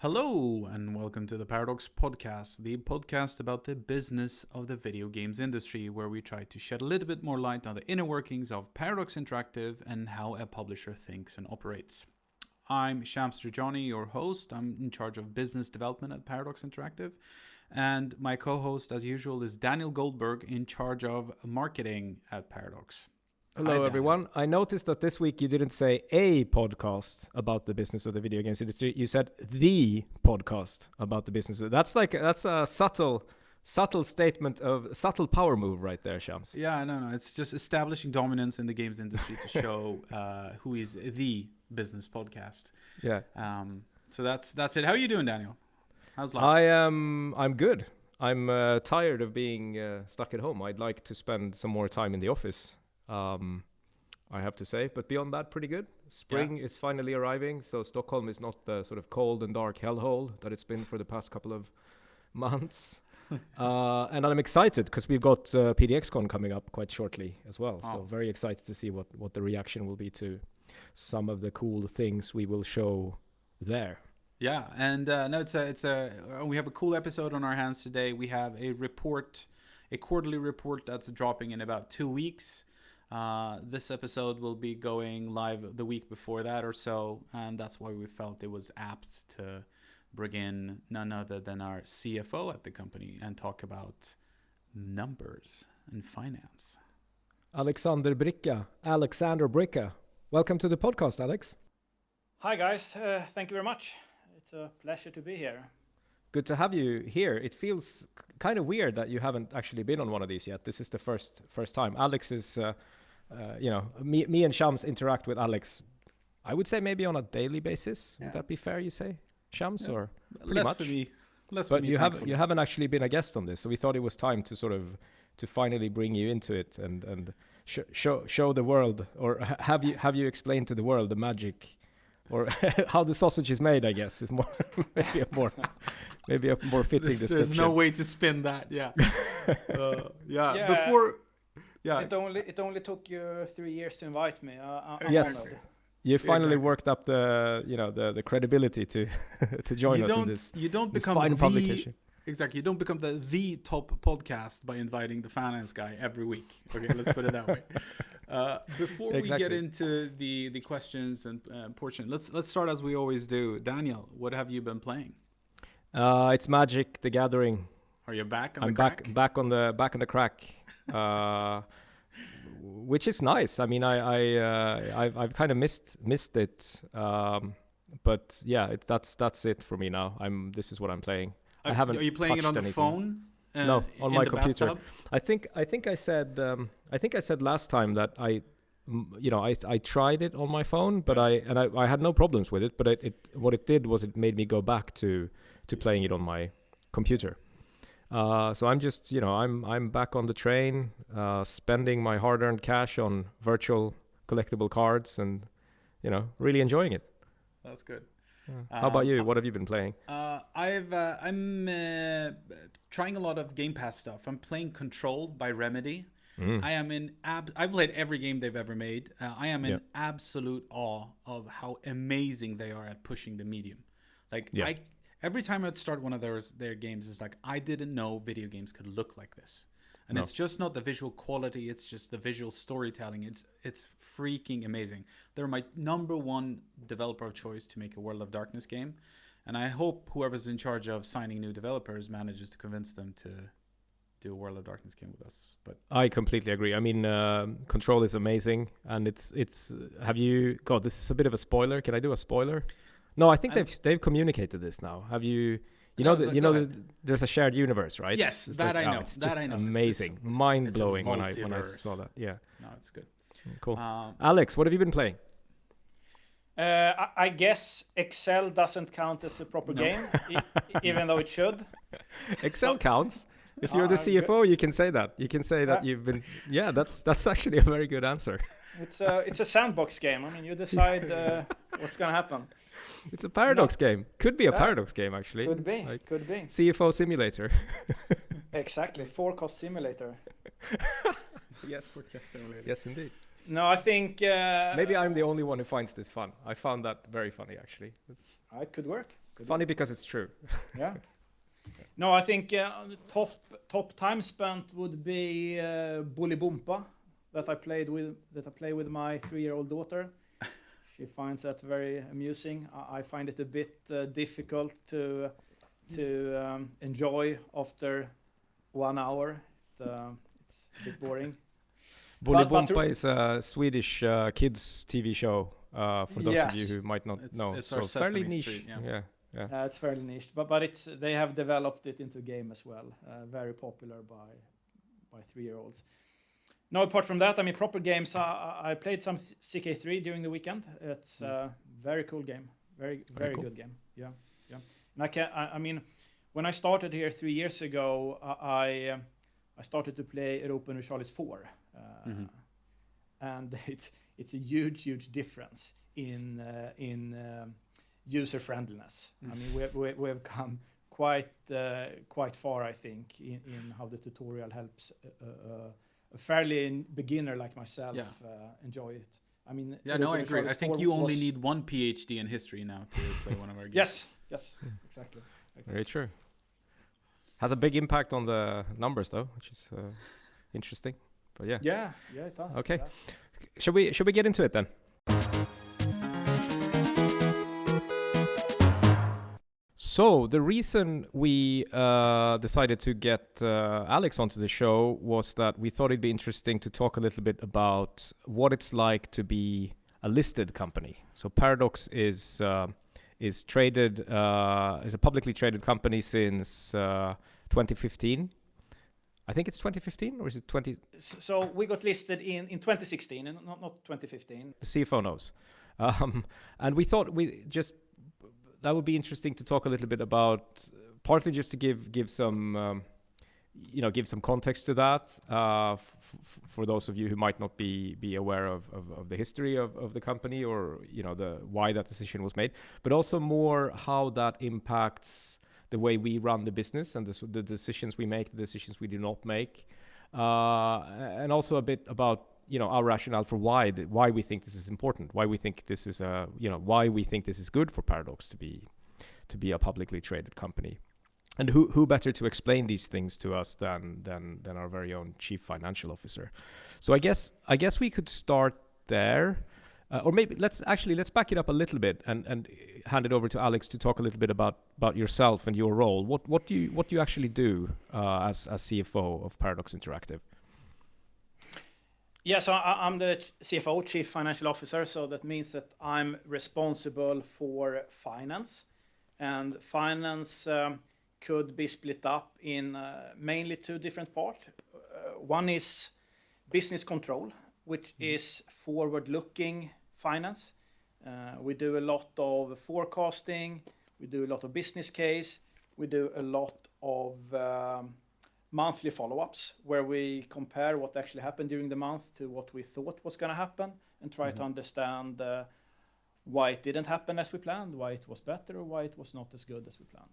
Hello, and welcome to the Paradox Podcast, the podcast about the business of the video games industry, where we try to shed a little bit more light on the inner workings of Paradox Interactive and how a publisher thinks and operates. I'm Shamster Johnny, your host. I'm in charge of business development at Paradox Interactive. And my co-host, as usual, is Daniel Goldberg, in charge of marketing at Paradox. Hello, everyone. I noticed that this week you didn't say a podcast about the business of the video games industry. You said the podcast about the business. That's a subtle power move right there, Shams. Yeah, no. It's just establishing dominance in the games industry to show who is the business podcast. Yeah. So that's it. How are you doing, Daniel? How's life? I'm good. I'm tired of being stuck at home. I'd like to spend some more time in the office. I have to say, but beyond that, pretty good. Spring is finally arriving, so Stockholm is not the sort of cold and dark hellhole that it's been for the past couple of months. And I'm excited because we've got PDXCon coming up quite shortly as well. So very excited to see what the reaction will be to some of the cool things we will show there. Yeah, and we have a cool episode on our hands today. We have a quarterly report that's dropping in about 2 weeks. This episode will be going live the week before that or so, and that's why we felt it was apt to bring in none other than our CFO at the company and talk about numbers and finance. Alexander Bricca. Welcome to the podcast, Alex. Hi guys, thank you very much. It's a pleasure to be here. Good to have you here. It feels kind of weird that you haven't actually been on one of these yet. This is the first time. Alex is, me and Shams interact with Alex, I would say maybe on a daily basis. Yeah. Would that be fair, you say, Shams? Yeah. Or pretty less much? For me. Less but for me, you haven't actually been a guest on this, so we thought it was time to finally bring you into it and show the world, or have you explain to the world the magic, or how the sausage is made, I guess, is more maybe a more fitting description. There's no way to spin that. Yeah. It only took you 3 years to invite me. I'm yes. honored. You finally worked up the credibility to join us in this. You don't become fine publication. Exactly. You don't become the top podcast by inviting the finance guy every week. Okay, let's put it that way. Before we get into the questions and portion, let's start as we always do. Daniel, what have you been playing? It's Magic: The Gathering. Are you back on I'm the crack? back on the crack, which is nice. I mean, I've kind of missed it, but yeah, that's it for me now. This is what I'm playing. I haven't. Are you playing it on anything. the phone? No, on my computer. Bathtub? I think I said last time that I tried it on my phone, but I had no problems with it. But what it did was it made me go back to playing it on my computer. So I'm just I'm back on the train, spending my hard-earned cash on virtual collectible cards, and really enjoying it. That's good. How about you? What have you been playing? I'm trying a lot of Game Pass stuff. I'm playing Control by Remedy. I've played every game they've ever made. I am in absolute awe of how amazing they are at pushing the medium. Every time I'd start one of their games, it's like I didn't know video games could look like this. And it's just not the visual quality, it's just the visual storytelling. It's freaking amazing. They're my number one developer of choice to make a World of Darkness game. And I hope whoever's in charge of signing new developers manages to convince them to do a World of Darkness game with us. But I completely agree. I mean, Control is amazing, and it's. Have you? God, this is a bit of a spoiler. Can I do a spoiler? No, I think they've communicated this now. Have you? There's a shared universe, right? Yes, that I know. It's just amazing, mind-blowing when I saw that. Yeah. No, it's good. Cool. Alex, what have you been playing? I guess Excel doesn't count as a proper game, even though it should. Excel counts. If you're the CFO, you can say that. You can say that you've been. Yeah, that's actually a very good answer. It's a sandbox game. I mean, you decide what's gonna happen. It's a Paradox game. Could be a Paradox game, actually. Could be. Could be. CFO simulator. Exactly. Forecast simulator. Yes. Yes, indeed. No, I think Maybe I'm the only one who finds this fun. I found that very funny, actually. It's it could work. funny because it's true. Yeah. No, I think top time spent would be Bolibompa that I play with my 3-year-old daughter. She finds that very amusing. I find it a bit difficult to enjoy after 1 hour. It's a bit boring. Bolibompa is a Swedish kids TV show. For those of you who might not know, it's so fairly niche. Street, yeah. It's fairly niche, but they have developed it into a game as well. Very popular by 3-year-olds. No, apart from that, I mean, proper games. I played some CK3 during the weekend. It's a very cool game, very cool. Good game. Yeah. And I mean, when I started here 3 years ago, I started to play Europa Universalis 4, and it's a huge difference in user friendliness. I mean, we have come quite far, I think, in how the tutorial helps a fairly beginner like myself enjoy it. I mean, I agree. I think you only need one PhD in history now to play one of our games. Yes, exactly. Very true. Has a big impact on the numbers though, which is interesting. But yeah, it does. Okay, should we get into it then? So the reason we decided to get Alex onto the show was that we thought it'd be interesting to talk a little bit about what it's like to be a listed company. So Paradox is traded is a publicly traded company since 2015. I think it's 2015, or is it 20? So we got listed in 2016, and not 2015. The CFO knows, and we thought that would be interesting to talk a little bit about, partly just to give some give some context to that for those of you who might not be aware of the history of the company, or the why that decision was made, but also more how that impacts the way we run the business and the decisions we make, the decisions we do not make, and also a bit about our rationale for why we think this is important, why we think this is why we think this is good for Paradox to be a publicly traded company, and who better to explain these things to us than our very own Chief Financial Officer. So I guess we could start there, or maybe let's back it up a little bit and hand it over to Alex to talk a little bit about yourself and your role. What do you actually do as CFO of Paradox Interactive? Yeah, so I'm the CFO, Chief Financial Officer, so that means that I'm responsible for finance. And finance could be split up in mainly 2 different parts. One is business control, which is forward-looking finance. We do a lot of forecasting, we do a lot of business case, we do a lot of monthly follow-ups where we compare what actually happened during the month to what we thought was going to happen, and try to understand why it didn't happen as we planned, why it was better, or why it was not as good as we planned.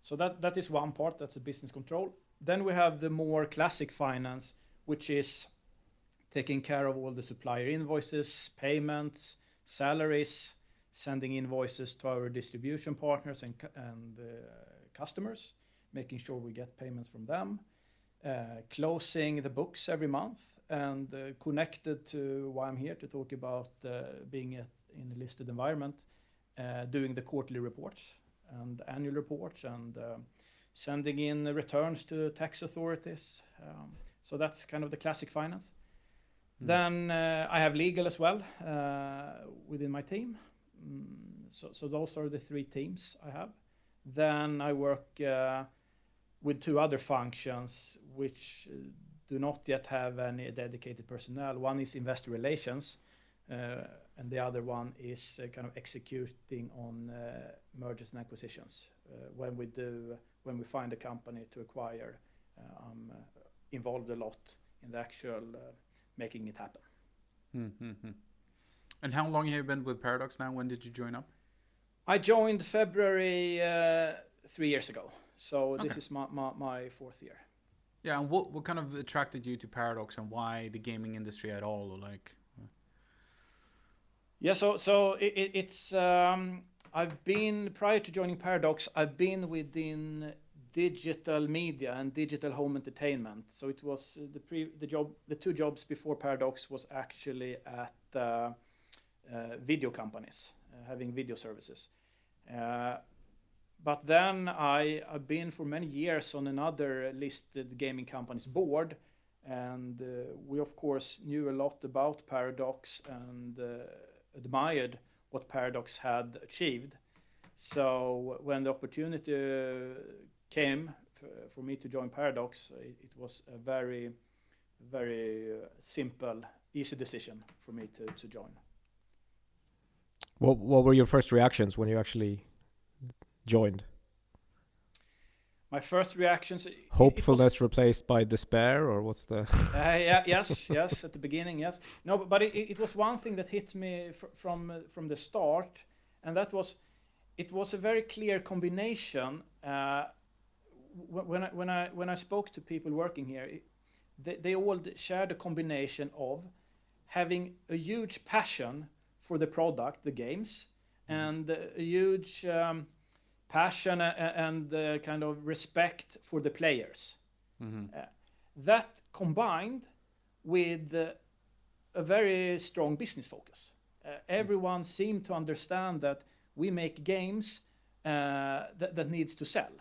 So that is one part, that's a business control. Then we have the more classic finance, which is taking care of all the supplier invoices, payments, salaries, sending invoices to our distribution partners and customers, making sure we get payments from them, closing the books every month, and connected to why I'm here to talk about being in a listed environment, doing the quarterly reports and annual reports, and sending in returns to tax authorities. So that's kind of the classic finance. Then I have legal as well within my team. So those are the 3 teams I have. Then I work with 2 other functions which do not yet have any dedicated personnel. One is investor relations, and the other one is kind of executing on mergers and acquisitions. When we find a company to acquire, I'm involved a lot in the actual making it happen. And how long have you been with Paradox now? When did you join up? I joined February 3 years ago. So this is my 4th year. Yeah, and what kind of attracted you to Paradox, and why the gaming industry at all? Or like, Yeah, so it's I've been, prior to joining Paradox, I've been within digital media and digital home entertainment. So it was the two jobs before Paradox was actually at video companies, having video services. But then I've been for many years on another listed gaming company's board, and we of course knew a lot about Paradox and admired what Paradox had achieved. So when the opportunity came for me to join Paradox, it was a very, very simple, easy decision for me to join. What were your first reactions when you actually joined? My first reactions. Hopefulness replaced by despair, or what's the? Yes. At the beginning, yes. No, but it was one thing that hit me from the start, and that was, it was a very clear combination. When I spoke to people working here, they all shared a combination of having a huge passion for the product, the games, and a huge passion and kind of respect for the players. That combined with a very strong business focus. Everyone seemed to understand that we make games that needs to sell.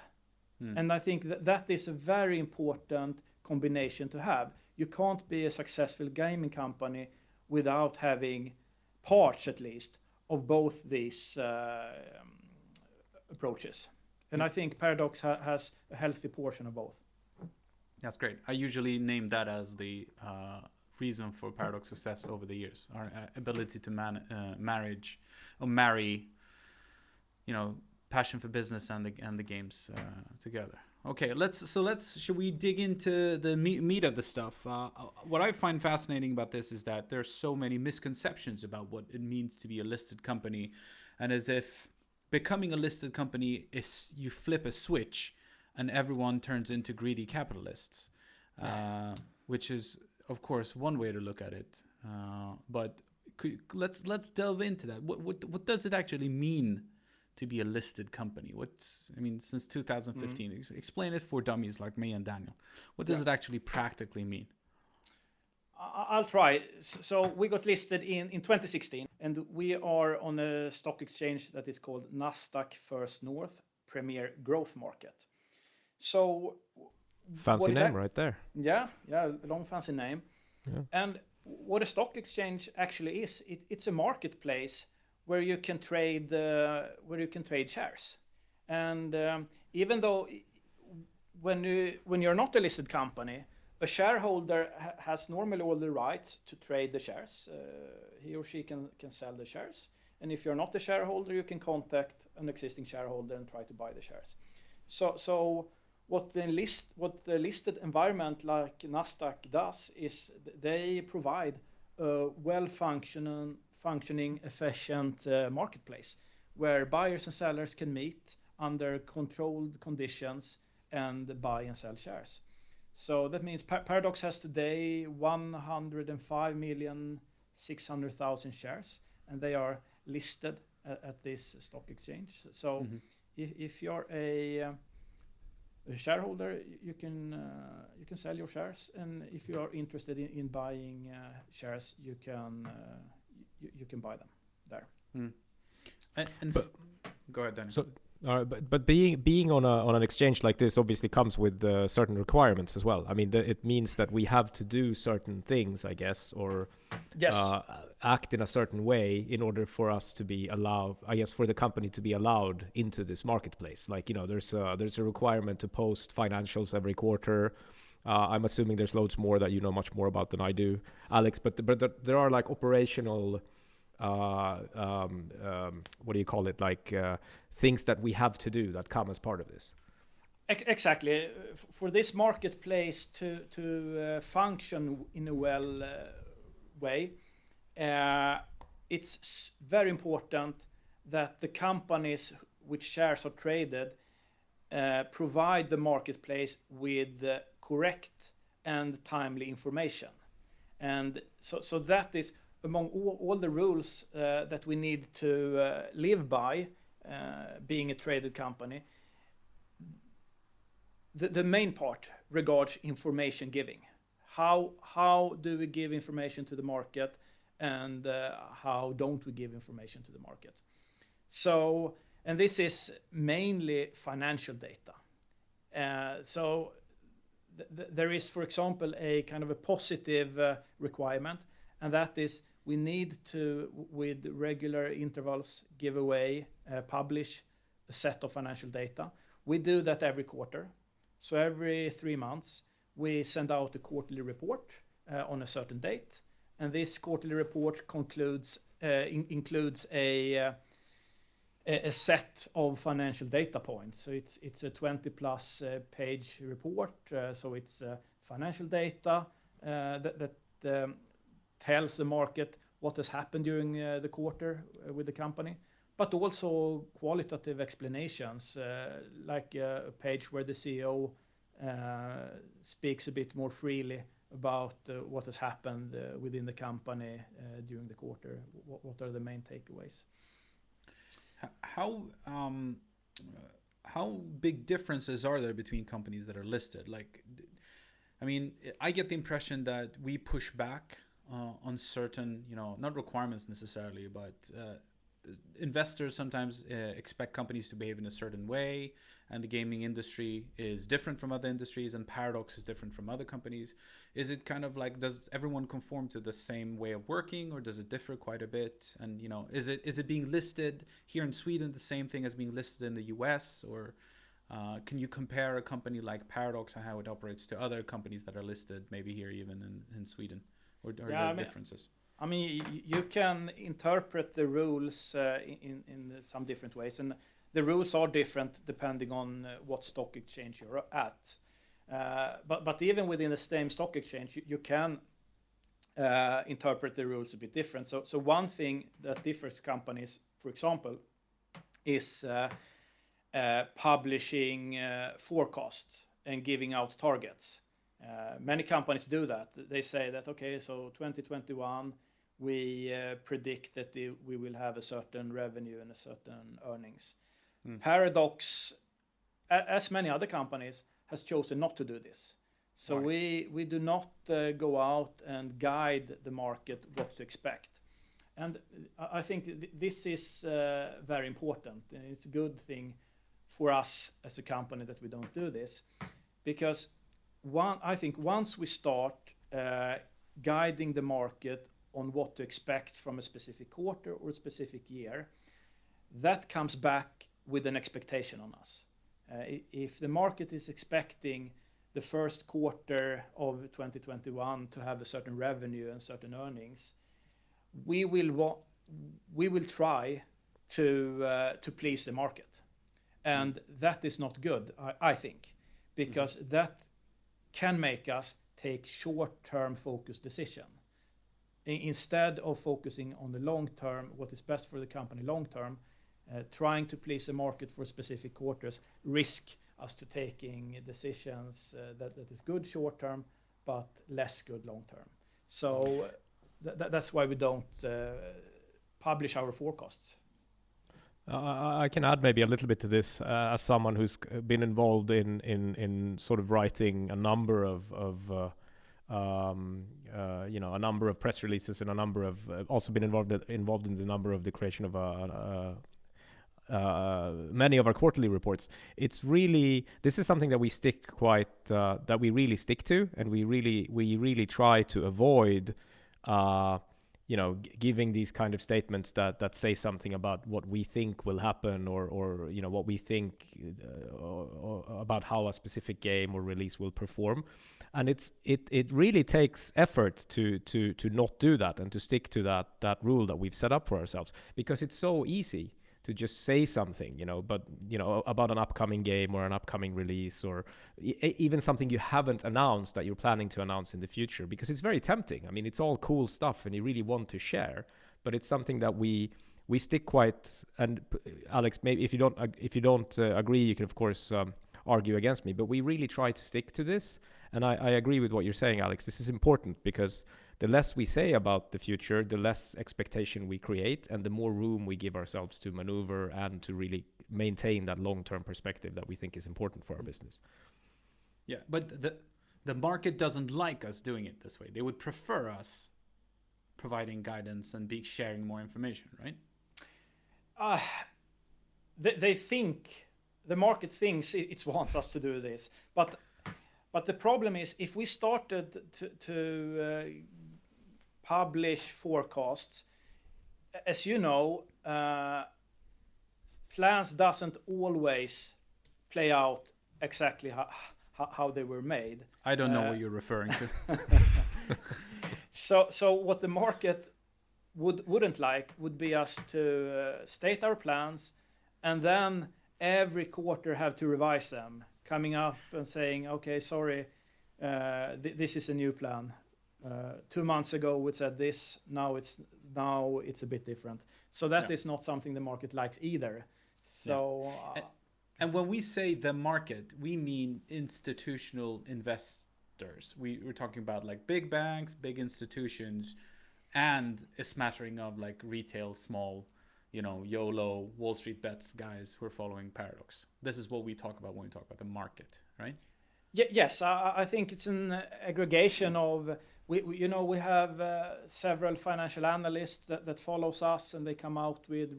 And I think that is a very important combination to have. You can't be a successful gaming company without having parts, at least, of both these approaches. And I think Paradox has a healthy portion of both. that's great. I usually name that as the reason for Paradox success over the years: our ability to marry, passion for business and the games together. Okay, should we dig into the meat of the stuff? What I find fascinating about this is that there's so many misconceptions about what it means to be a listed company, and as if becoming a listed company is you flip a switch and everyone turns into greedy capitalists, which is of course one way to look at it. But let's delve into that. What does it actually mean to be a listed company? Since 2015, explain it for dummies like me and Daniel. What does it actually practically mean? I'll try. So we got listed in 2016, and we are on a stock exchange that is called Nasdaq First North Premier Growth Market. So fancy name right there. Yeah, a long fancy name. Yeah. And what a stock exchange actually is, it's a marketplace where you can trade shares. And even though when you're not a listed company, a shareholder has normally all the rights to trade the shares. He or she can sell the shares. And if you're not a shareholder, you can contact an existing shareholder and try to buy the shares. So what the listed environment like Nasdaq does is they provide a functioning, efficient marketplace where buyers and sellers can meet under controlled conditions and buy and sell shares. So that means Paradox has today 105,600,000 shares, and they are listed at this stock exchange. So if you're a shareholder, you can sell your shares, and if you are interested in buying shares, you can buy them there. Go ahead, Daniel. So, but being on an exchange like this obviously comes with certain requirements as well. I mean, it means that we have to do certain things, I guess, or act in a certain way in order for us to be allowed, I guess, for the company to be allowed into this marketplace. Like, there's a requirement to post financials every quarter. I'm assuming there's loads more that you know much more about than I do, Alex. But there are like operational, what do you call it? Like things that we have to do that come as part of this. Exactly. For this marketplace to function in a way, it's very important that the companies which shares are traded provide the marketplace with correct and timely information. And so that is among all the rules that we need to live by, being a traded company. The main part regards information giving. How do we give information to the market, and how don't we give information to the market? So, and this is mainly financial data. So there is, for example, a kind of a positive requirement, and that is we need to, with regular intervals, give away, publish a set of financial data. We do that every quarter. So every 3 months, we send out a quarterly report on a certain date, and this quarterly report includes a set of financial data points. So it's a 20+ page report. So it's financial data that tells the market what has happened during the quarter with the company, but also qualitative explanations, like a page where the CEO speaks a bit more freely about what has happened within the company during the quarter. What are the main takeaways? How big differences are there between companies that are listed? Like, I mean, I get the impression that we push back on certain, not requirements necessarily, but investors sometimes expect companies to behave in a certain way, and the gaming industry is different from other industries, and Paradox is different from other companies. Is it kind of like, does everyone conform to the same way of working, or does it differ quite a bit? And is it being listed here in Sweden the same thing as being listed in the US, or can you compare a company like Paradox and how it operates to other companies that are listed maybe here even in Sweden, or are there differences? I mean, you can interpret the rules in some different ways, and the rules are different depending on what stock exchange you're at. But even within the same stock exchange, you can interpret the rules a bit different. So one thing that differs companies, for example, is publishing forecasts and giving out targets. Many companies do that. They say that, okay, so 2021, we predict that we will have a certain revenue and a certain earnings. Paradox, as many other companies, has chosen not to do this. So we do not go out and guide the market what to expect. And I think this is very important. And it's a good thing for us as a company that we don't do this, because I think once we start guiding the market on what to expect from a specific quarter or a specific year, that comes back with an expectation on us. If the market is expecting the first quarter of 2021 to have a certain revenue and certain earnings, we will try to please the market, and that is not good, I think, because that can make us take short-term focused decision instead of focusing on the long term, what is best for the company long term. Trying to please the market for specific quarters risk us to taking decisions that is good short term but less good long term. So that's why we don't publish our forecasts. I can add maybe a little bit to this as someone who's been involved in sort of writing a number of a number of press releases, and a number of also been involved in the number of the creation of many of our quarterly reports. It's really, this is something that we stick that we really stick to, and we really try to avoid giving these kind of statements that say something about what we think will happen, or what we think about how a specific game or release will perform. And it really takes effort to not do that, and to stick to that rule that we've set up for ourselves, because it's so easy to just say something, about an upcoming game or an upcoming release, or even something you haven't announced that you're planning to announce in the future, because it's very tempting. I mean, it's all cool stuff and you really want to share, but it's something that we stick quite. And Alex, maybe if you don't agree, you can of course argue against me, but we really try to stick to this. And I agree with what you're saying, Alex. This is important because the less we say about the future, the less expectation we create, and the more room we give ourselves to maneuver and to really maintain that long-term perspective that we think is important for our business. Yeah, but the market doesn't like us doing it this way. They would prefer us providing guidance and sharing more information, right? They think, the market thinks it wants us to do this, but the problem is if we started to publish forecasts, as you know, plans doesn't always play out exactly how they were made. I don't know what you're referring to. So what the market wouldn't like would be us to state our plans and then every quarter have to revise them, coming up and saying, okay, sorry, this is a new plan. 2 months ago we said this, now it's a bit different. So that is not something the market likes either. So and when we say the market, we mean institutional investors. We're talking about like big banks, big institutions, and a smattering of like retail, small, YOLO, Wall Street bets guys who are following Paradox. This is what we talk about when we talk about the market, right? Yes, I think it's an aggregation of, we have several financial analysts that follows us, and they come out with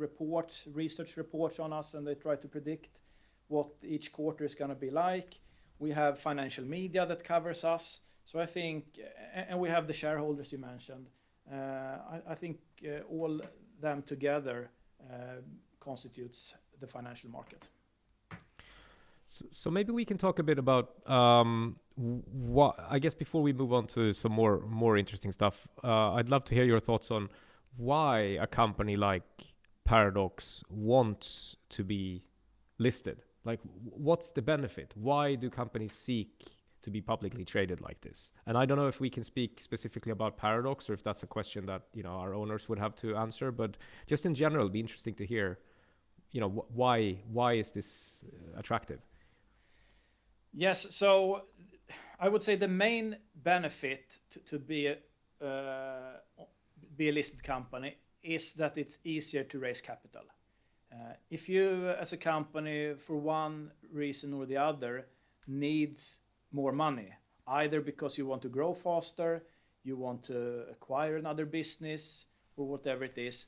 research reports on us, and they try to predict what each quarter is going to be like. We have financial media that covers us. So I think, and we have the shareholders you mentioned. I think all them together constitutes the financial market. So maybe we can talk a bit about what, I guess before we move on to some more interesting stuff, I'd love to hear your thoughts on why a company like Paradox wants to be listed. Like, what's the benefit? Why do companies seek to be publicly traded like this? And I don't know if we can speak specifically about Paradox or if that's a question that our owners would have to answer, but just in general, it'd be interesting to hear why is this attractive? Yes, so I would say the main benefit to be a listed company is that it's easier to raise capital. If you, as a company, for one reason or the other, needs more money, either because you want to grow faster, you want to acquire another business, or whatever it is,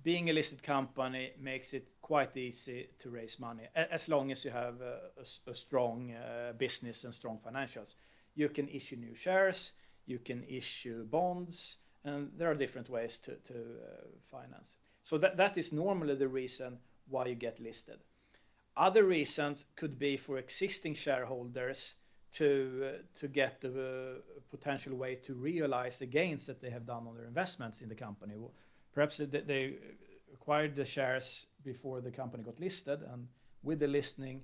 being a listed company makes it quite easy to raise money, as long as you have a strong business and strong financials. You can issue new shares, you can issue bonds, and there are different ways to finance. So that is normally the reason why you get listed. Other reasons could be for existing shareholders to get a potential way to realize the gains that they have done on their investments in the company. Perhaps they acquired the shares before the company got listed, and with the listing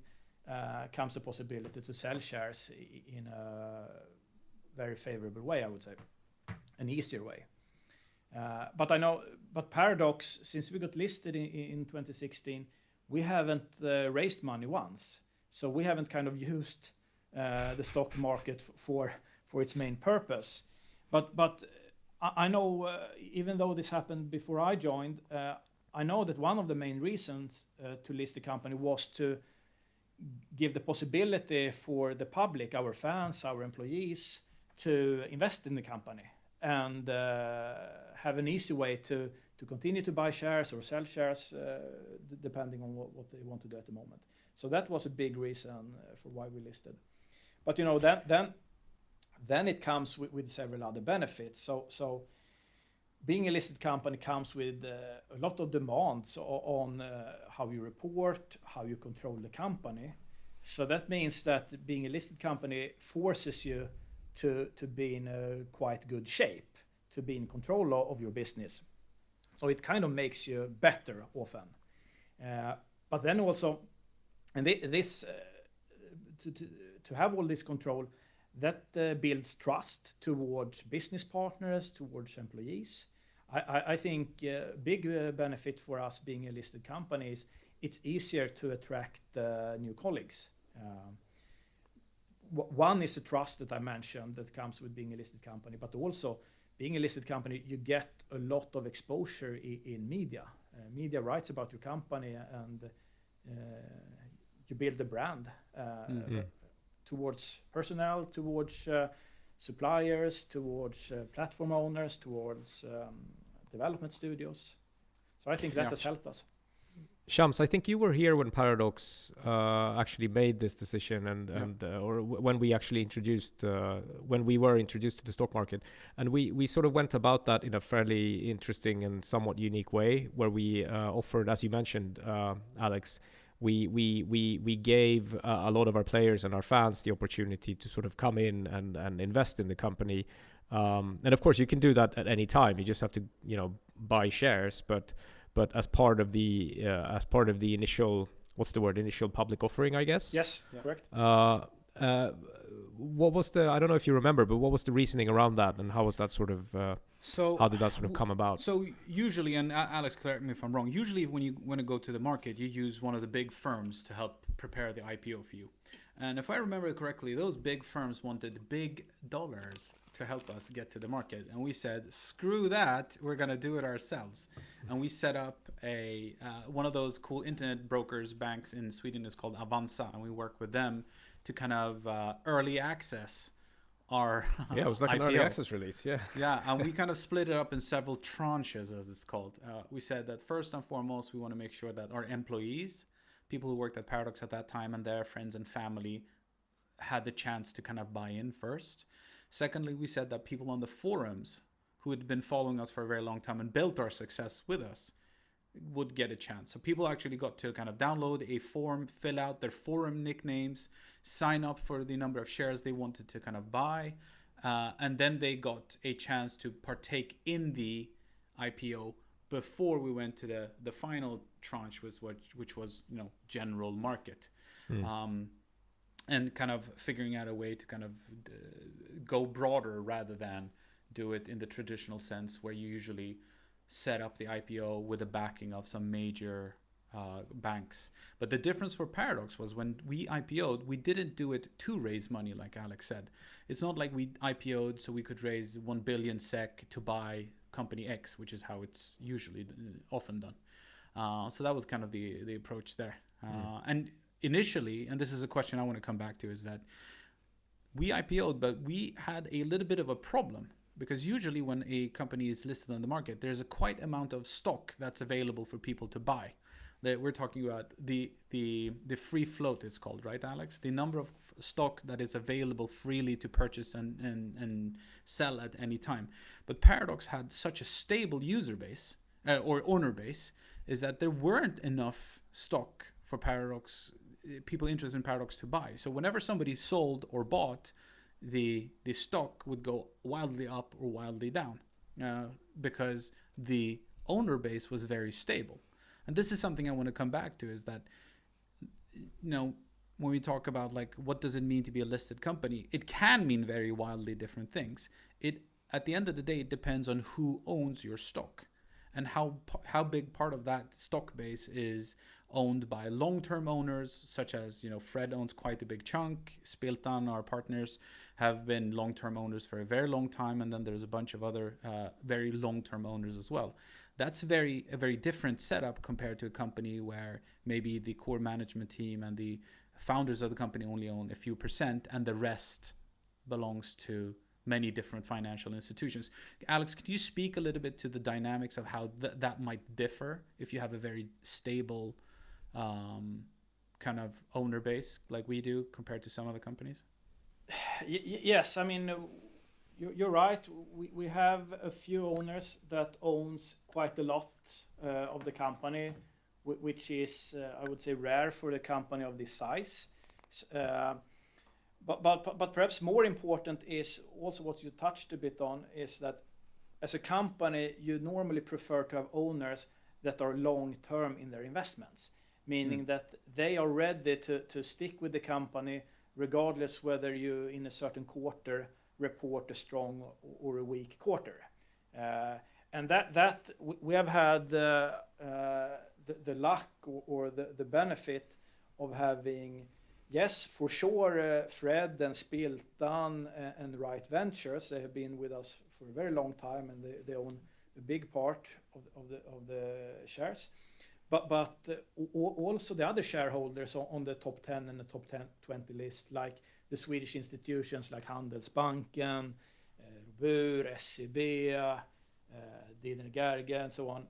comes the possibility to sell shares in a very favorable way, I would say, an easier way. But Paradox, since we got listed in 2016, we haven't raised money once. So we haven't kind of used the stock market for its main purpose. But I know, even though this happened before I joined, I know that one of the main reasons to list the company was to give the possibility for the public, our fans, our employees, to invest in the company and have an easy way to continue to buy shares or sell shares, depending on what they want to do at the moment. So that was a big reason for why we listed. But then it comes with several other benefits. So being a listed company comes with a lot of demands on how you report, how you control the company. So that means that being a listed company forces you to be in a quite good shape, to be in control of your business. So it kind of makes you better often. But then also, and this to have all this control, that builds trust towards business partners, towards employees. I think a big benefit for us being a listed company is it's easier to attract new colleagues. one is the trust that I mentioned that comes with being a listed company, but also being a listed company, you get a lot of exposure in media. Media writes about your company, and you build a brand towards personnel, towards suppliers, towards platform owners, towards development studios. So I think that has helped us. Shams, I think you were here when Paradox actually made this decision, or when we actually introduced, when we were introduced to the stock market, and we sort of went about that in a fairly interesting and somewhat unique way, where we offered, as you mentioned, Alex, we gave a lot of our players and our fans the opportunity to sort of come in and invest in the company, and of course you can do that at any time. You just have to buy shares, but as part of the initial, initial public offering, I guess. Yes, correct. What was I don't know if you remember, but what was the reasoning around that, and how was that sort of? How did that sort of come about? So usually, and Alex, correct me if I'm wrong. Usually, when you want to go to the market, you use one of the big firms to help prepare the IPO for you. And if I remember correctly, those big firms wanted big dollars to help us get to the market. And we said, screw that, we're going to do it ourselves. And we set up one of those cool internet brokers, banks in Sweden is called Avanza. And we work with them to kind of early access our it was like IPO. An early access release, yeah. Yeah, and we kind of split it up in several tranches, as it's called. We said that first and foremost, we want to make sure that our employees, people who worked at Paradox at that time, and their friends and family had the chance to kind of buy in first. Secondly, we said that people on the forums who had been following us for a very long time and built our success with us would get a chance. So people actually got to kind of download a form, fill out their forum nicknames, sign up for the number of shares they wanted to kind of buy, and then they got a chance to partake in the IPO before we went to the final tranche, which was general market, and kind of figuring out a way to kind of go broader rather than do it in the traditional sense where you usually set up the IPO with the backing of some major banks. But the difference for Paradox was when we IPO'd, we didn't do it to raise money, like Alex said. It's not like we IPO'd so we could raise 1 billion SEK to buy company X, which is how it's usually often done. So that was kind of the approach there. And initially, and this is a question I want to come back to, is that we IPO'd, but we had a little bit of a problem. Because usually when a company is listed on the market, there's a quite amount of stock that's available for people to buy. We're talking about the free float, it's called, right, Alex? The number of stock that is available freely to purchase and sell at any time. But Paradox had such a stable user base, or owner base, is that there weren't enough stock for Paradox, people interested in Paradox to buy. So whenever somebody sold or bought, the stock would go wildly up or wildly down because the owner base was very stable. And this is something I want to come back to, is that when we talk about like what does it mean to be a listed company, it can mean very wildly different things. At the end of the day, it depends on who owns your stock and how big part of that stock base is owned by long-term owners, such as Fred owns quite a big chunk. Spiltan, our partners, have been long-term owners for a very long time, and then there's a bunch of other very long-term owners as well. That's a very different setup compared to a company where maybe the core management team and the founders of the company only own a few percent, and the rest belongs to many different financial institutions. Alex, could you speak a little bit to the dynamics of how that might differ if you have a very stable kind of owner base like we do compared to some other companies? Yes, I mean, you're right. We have a few owners that owns quite a lot of the company, which is, I would say, rare for a company of this size. But perhaps more important is also what you touched a bit on, is that as a company, you normally prefer to have owners that are long-term in their investments, meaning that they are ready to stick with the company regardless whether you in a certain quarter report a strong or a weak quarter. And that we have had the luck or the benefit of having yes, for sure, Fred and Spiltan and Right Ventures, they have been with us for a very long time, and they own a big part of the shares. But also the other shareholders on the top 10 and the top 20 list, like the Swedish institutions like Handelsbanken, Robur, SEB, Didner Gerge, and so on.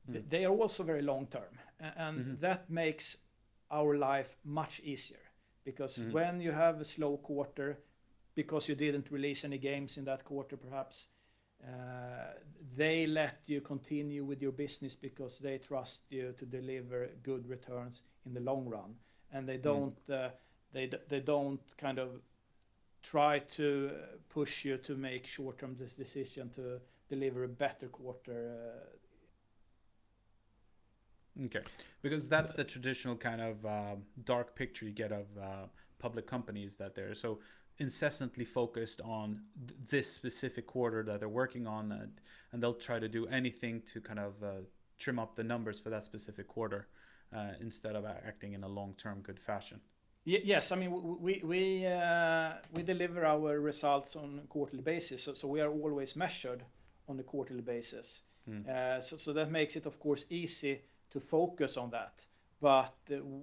They are also very long term, and that makes our life much easier, because when you have a slow quarter, because you didn't release any games in that quarter perhaps, they let you continue with your business because they trust you to deliver good returns in the long run, and they don't they don't kind of try to push you to make short-term decision to deliver a better quarter. Okay, because that's the traditional kind of dark picture you get of public companies, that they're so incessantly focused on this specific quarter that they're working on, and they'll try to do anything to kind of trim up the numbers for that specific quarter instead of acting in a long-term good fashion. Yes, I mean we deliver our results on a quarterly basis, so we are always measured on a quarterly basis. So that makes it, of course, easy to focus on that. But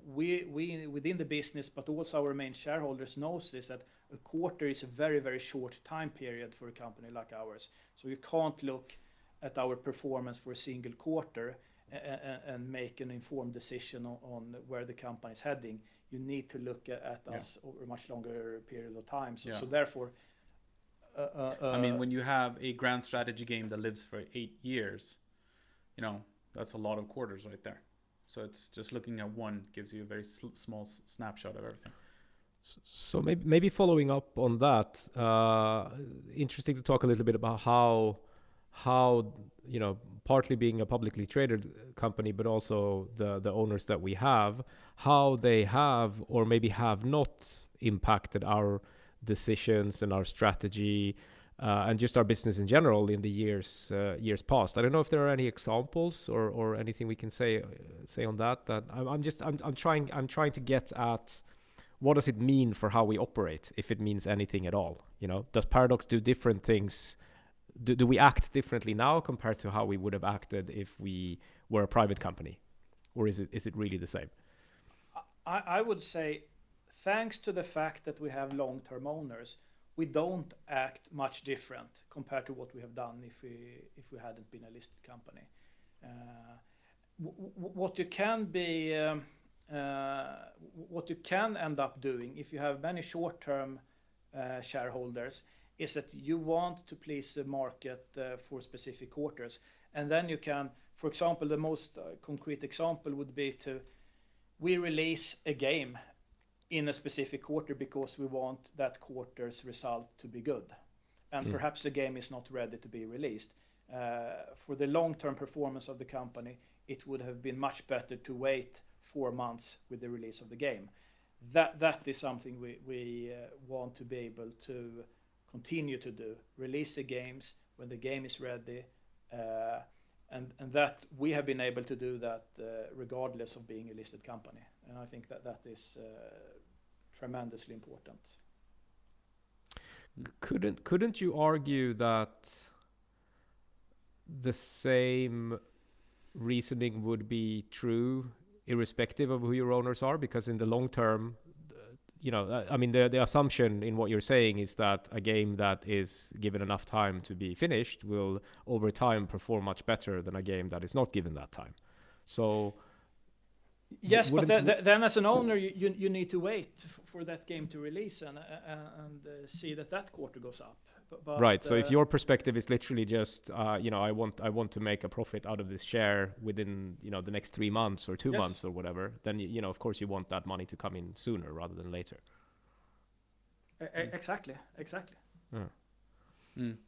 we within the business, but also our main shareholders knows this, that a quarter is a very, very short time period for a company like ours. So you can't look at our performance for a single quarter and make an informed decision on where the company is heading. You need to look at us over a much longer period of time. So therefore, I mean, when you have a grand strategy game that lives for 8 years, you know, that's a lot of quarters right there. So it's just looking at one gives you a very small snapshot of everything. So maybe following up on that, interesting to talk a little bit about how you know, partly being a publicly traded company, but also the owners that we have, how they have or maybe have not impacted our decisions and our strategy and just our business in general in the years past. I don't know if there are any examples or anything we can say on that. That I'm trying to get at, what does it mean for how we operate, if it means anything at all? You know, does Paradox do different things? Do we act differently now compared to how we would have acted if we were a private company, or is it really the same? I would say, thanks to the fact that we have long-term owners, we don't act much different compared to what we have done if we hadn't been a listed company. What you can end up doing if you have many short-term shareholders is that you want to please the market for specific quarters, and then you can, for example, the most concrete example would be we release a game in a specific quarter because we want that quarter's result to be good, and perhaps the game is not ready to be released. For the long-term performance of the company, it would have been much better to wait 4 months with the release of the game. That is something we want to be able to continue to do, release the games when the game is ready, and that we have been able to do that regardless of being a listed company, and I think that is tremendously important. Couldn't you argue that the same reasoning would be true irrespective of who your owners are? Because in the long term, you know, I mean, the assumption in what you're saying is that a game that is given enough time to be finished will over time perform much better than a game that is not given that time. So yes, but then as an owner, you need to wait for that game to release and see that quarter goes up. But, right. So if your perspective is literally just, you know, I want to make a profit out of this share within, you know, the next 3 months or 2 months or whatever, then, you know, of course you want that money to come in sooner rather than later. Exactly. Do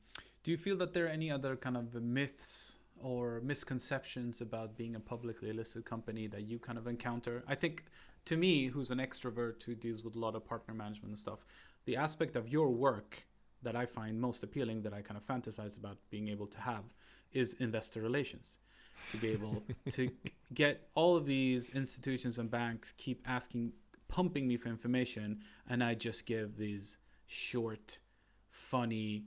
you feel that there are any other kind of myths or misconceptions about being a publicly listed company that you kind of encounter? I think, to me, who's an extrovert who deals with a lot of partner management and stuff, the aspect of your work that I find most appealing, that I kind of fantasize about being able to have, is investor relations. To be able to get all of these institutions and banks keep asking pumping me for information, and I just give these short, funny,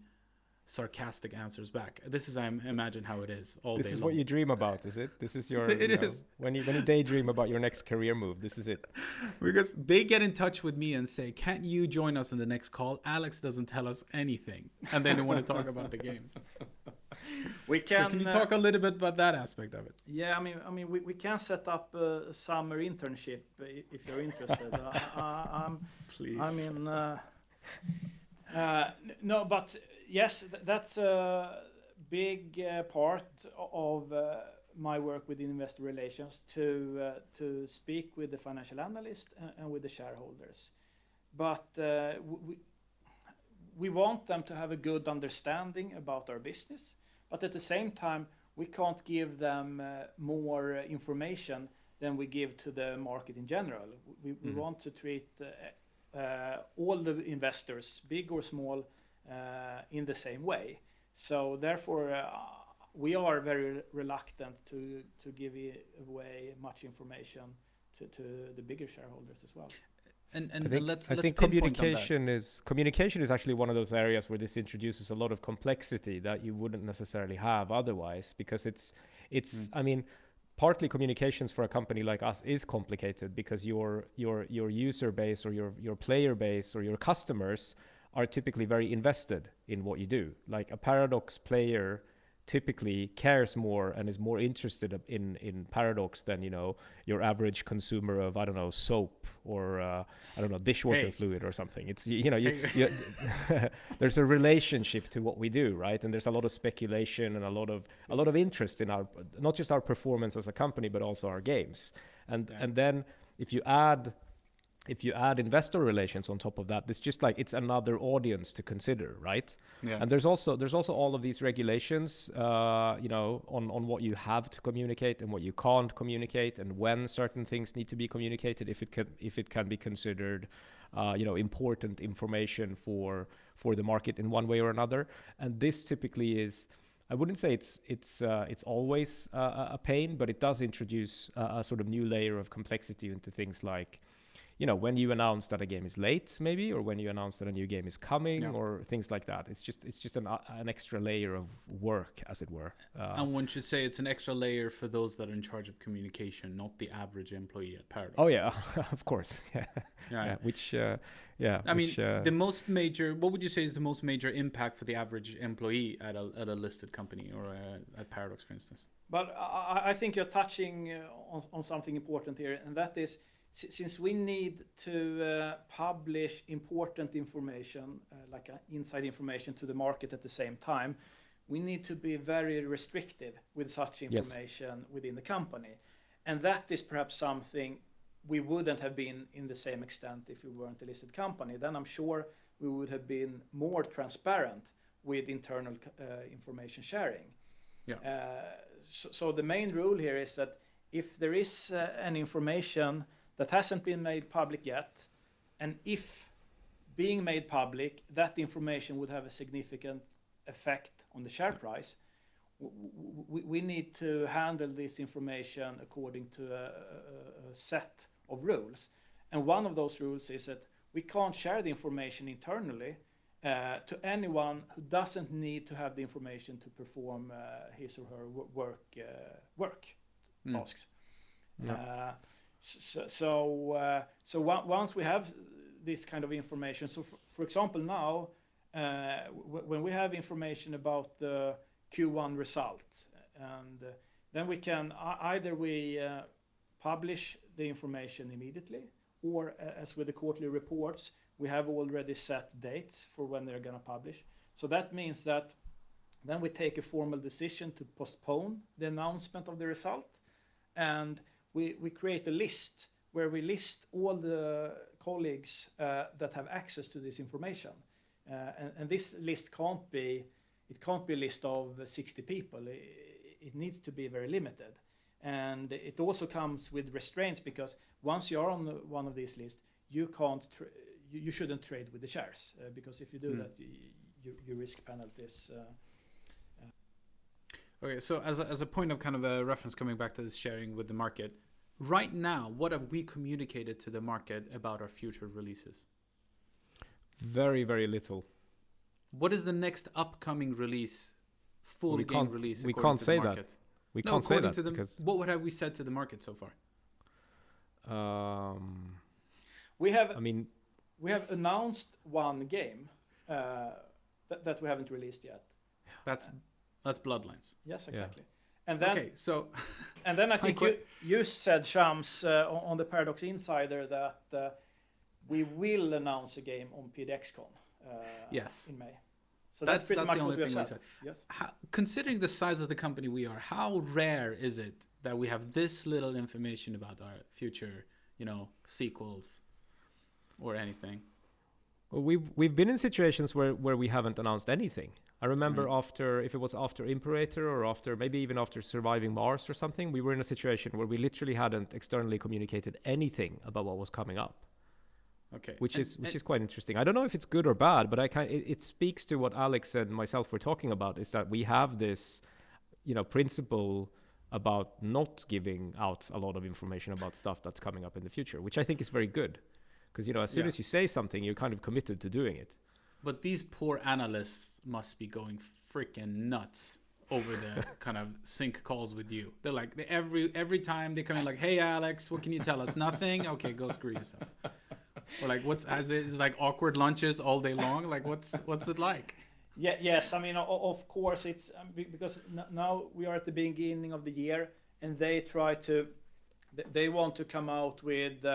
sarcastic answers back. This is, I imagine, how it is all day long. This is what you dream about, is it? This is your. It is. When you daydream about your next career move, this is it. Because they get in touch with me and say, "Can't you join us in the next call? Alex doesn't tell us anything," and then they want to talk about the games. We can. So can you talk a little bit about that aspect of it? Yeah, I mean, we can set up a summer internship if you're interested. Please. I mean, no, but yes, that's a big part of my work with investor relations to speak with the financial analyst and with the shareholders. But we want them to have a good understanding about our business. But at the same time, we can't give them more information than we give to the market in general. We want to treat all the investors, big or small, in the same way. So therefore, we are very reluctant to give away much information to the bigger shareholders as well. And I think communication is actually one of those areas where this introduces a lot of complexity that you wouldn't necessarily have otherwise, because it's I mean, partly communications for a company like us is complicated because your user base or your player base or your customers are typically very invested in what you do. Like a Paradox player typically cares more and is more interested in Paradox than, you know, your average consumer of, I don't know, soap or I don't know, dishwasher fluid or something. It's you there's a relationship to what we do, right? And there's a lot of speculation and a lot of interest in our, not just our performance as a company, but also our games. And then if you add investor relations on top of that, it's just like it's another audience to consider, right? Yeah. And there's also all of these regulations, on what you have to communicate and what you can't communicate, and when certain things need to be communicated, if it can be considered, important information for the market in one way or another. And this typically is, I wouldn't say it's always a pain, but it does introduce a sort of new layer of complexity into things like, when you announce that a game is late, maybe, or when you announce that a new game is coming, or things like that. It's just an extra layer of work, as it were. And one should say it's an extra layer for those that are in charge of communication, not the average employee at Paradox. Oh yeah, of course. Yeah. The most major. What would you say is the most major impact for the average employee at a listed company or at Paradox, for instance? But I think you're touching on something important here, and that is, since we need to publish important information, like inside information to the market at the same time, we need to be very restrictive with such information within the company. And that is perhaps something we wouldn't have been in the same extent if we weren't a listed company. Then I'm sure we would have been more transparent with internal information sharing. Yeah. So the main rule here is that if there is an information that hasn't been made public yet, and if being made public, that information would have a significant effect on the share price, we need to handle this information according to a set of rules. And one of those rules is that we can't share the information internally to anyone who doesn't need to have the information to perform his or her work tasks. Yeah. So once we have this kind of information, so for example now, when we have information about the Q1 result, and then we can either publish the information immediately, or as with the quarterly reports, we have already set dates for when they're going to publish. So that means that then we take a formal decision to postpone the announcement of the result, and we create a list where we list all the colleagues that have access to this information. And this list can't be a list of 60 people. It needs to be very limited. And it also comes with restraints, because once you are on one of these lists, you shouldn't trade with the shares, because if you do that, you risk penalties. Okay, so as a point of kind of a reference, coming back to this sharing with the market, right now, what have we communicated to the market about our future releases? Very, very little. What is the next upcoming release, full game release? We can't say that. We can't say that because what have we said to the market so far? We have announced one game that we haven't released yet. That's Bloodlines. Yes, exactly. Yeah. And then okay, so and then I think you said, Shams, on the Paradox Insider that we will announce a game on PDXCon yes. in May. So that's pretty much what we have said. Yes. Considering the size of the company we are, how rare is it that we have this little information about our future, sequels or anything? Well, we've been in situations where we haven't announced anything. I remember if it was after Imperator or maybe even after Surviving Mars or something, we were in a situation where we literally hadn't externally communicated anything about what was coming up. Okay. Which is quite interesting. I don't know if it's good or bad, but it speaks to what Alex and myself were talking about, is that we have this, principle about not giving out a lot of information about stuff that's coming up in the future, which I think is very good. Because, as soon as you say something, you're kind of committed to doing it. But these poor analysts must be going freaking nuts over the kind of sync calls with you. They're like, every time they come in like, hey, Alex, what can you tell us? Nothing? Okay, go screw yourself. Or like, is like awkward lunches all day long? Like, what's it like? Yeah, yes. I mean, of course, it's because now we are at the beginning of the year, and they want to come out with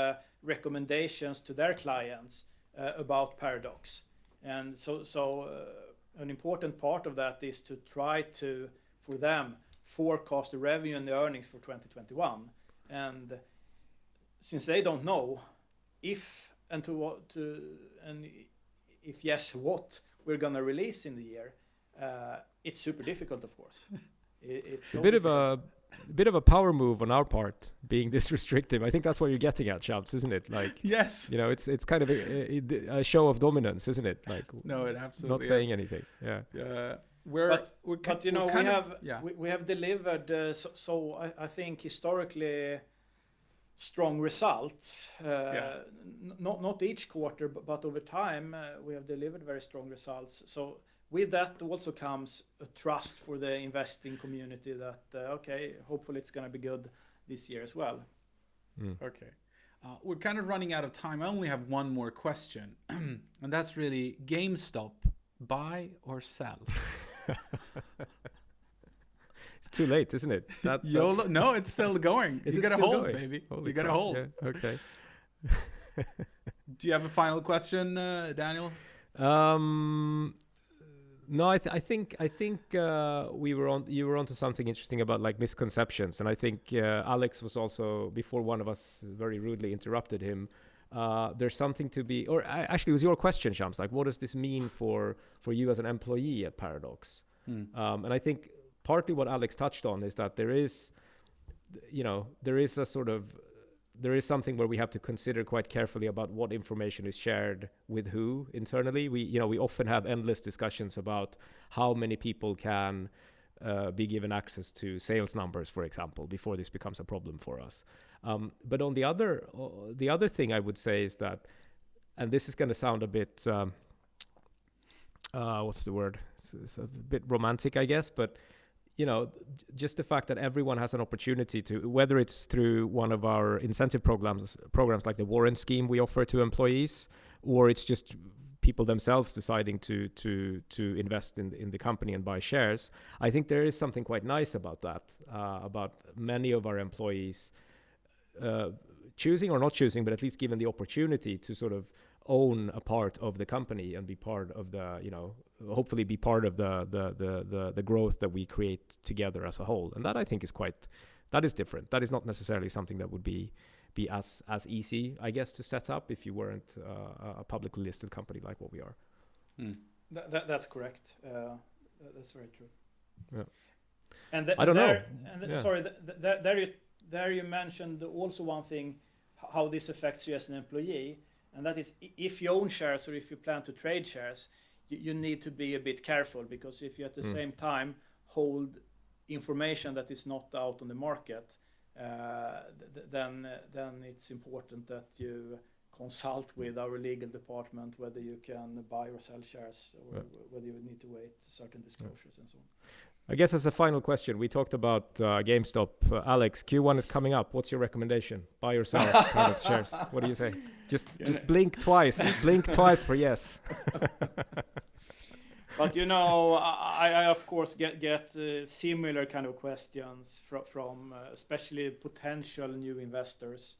recommendations to their clients about Paradox, and so an important part of that is to try to, for them, forecast the revenue and the earnings for 2021, and since they don't know if and if yes, what we're gonna release in the year, it's super difficult, of course. It's so a bit of a power move on our part, being this restrictive. I think that's what you're getting at, Shams, isn't it? Like, yes, it's kind of a show of dominance, isn't it? Like, no, it absolutely not saying anything. Yeah. We have delivered. So I think historically strong results. Not each quarter, but over time we have delivered very strong results. So with that also comes a trust for the investing community that hopefully it's going to be good this year as well. Okay, we're kind of running out of time. I only have one more question, and that's really GameStop, buy or sell? It's too late, isn't it? No, it's still going. You gotta hold, baby. You gotta hold. Yeah, okay. Do you have a final question, Daniel? No, I think you were onto something interesting about like misconceptions, and I think Alex was also, before one of us very rudely interrupted him. There's something to be, or actually it was your question, Shams. Like, what does this mean for you as an employee at Paradox? And I think partly what Alex touched on is that there is something where we have to consider quite carefully about what information is shared with who internally. We often have endless discussions about how many people can be given access to sales numbers, for example, before this becomes a problem for us. But on the other thing I would say is that, and this is going to sound a bit, what's the word? It's a bit romantic, I guess, but just the fact that everyone has an opportunity to, whether it's through one of our incentive programs like the warrant scheme we offer to employees, or it's just people themselves deciding to invest in the company and buy shares. I think there is something quite nice about that, about many of our employees choosing or not choosing, but at least given the opportunity to sort of own a part of the company and be part of the, hopefully be part of the growth that we create together as a whole. And that I think that is different. That is not necessarily something that would be as easy, I guess, to set up if you weren't a publicly listed company like what we are. That's correct. That's very true. Yeah. And I don't know. Sorry, there you mentioned also one thing, how this affects you as an employee. And that is, if you own shares or if you plan to trade shares, you need to be a bit careful, because if you at the same time hold information that is not out on the market, then it's important that you consult with our legal department whether you can buy or sell shares, or whether you need to wait certain disclosures and so on. I guess as a final question, we talked about GameStop. Alex, Q1 is coming up. What's your recommendation? Buy or sell Paradox shares? What do you say? Just blink twice. Blink twice for yes. But I of course get similar kind of questions from especially potential new investors,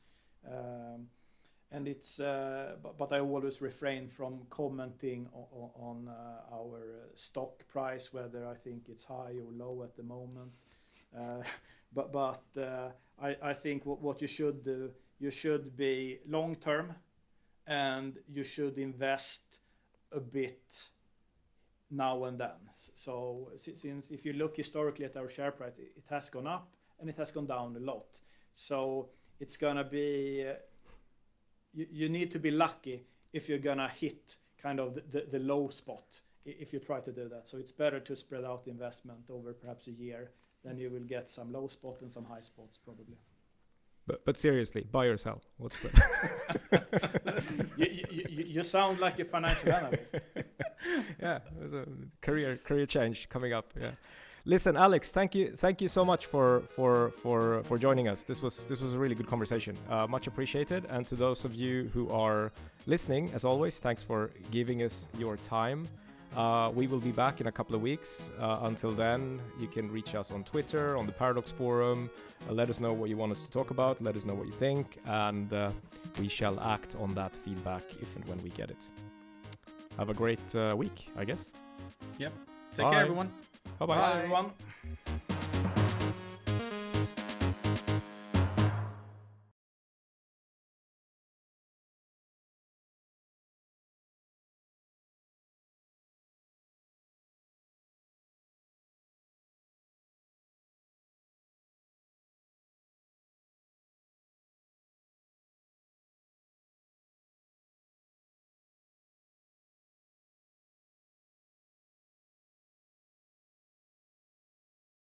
and it's but I always refrain from commenting on our stock price, whether I think it's high or low at the moment. But I think what you should do, you should be long term, and you should invest a bit now and then. So since if you look historically at our share price, it has gone up and it has gone down a lot. So it's gonna be you need to be lucky if you're gonna hit kind of the low spot if you try to do that. So it's better to spread out the investment over perhaps a year, then you will get some low spot and some high spots probably. But seriously, buy or sell? What's the you sound like a financial analyst. Yeah, there's a career change coming up. Yeah. Listen, Alex, thank you so much for joining us. This was a really good conversation. Much appreciated. And to those of you who are listening, as always, thanks for giving us your time. We will be back in a couple of weeks. Until then, you can reach us on Twitter, on the Paradox Forum. Let us know what you want us to talk about. Let us know what you think, and we shall act on that feedback if and when we get it. Have a great week, I guess. Yep. Take care, everyone. Bye-bye. Bye, everyone.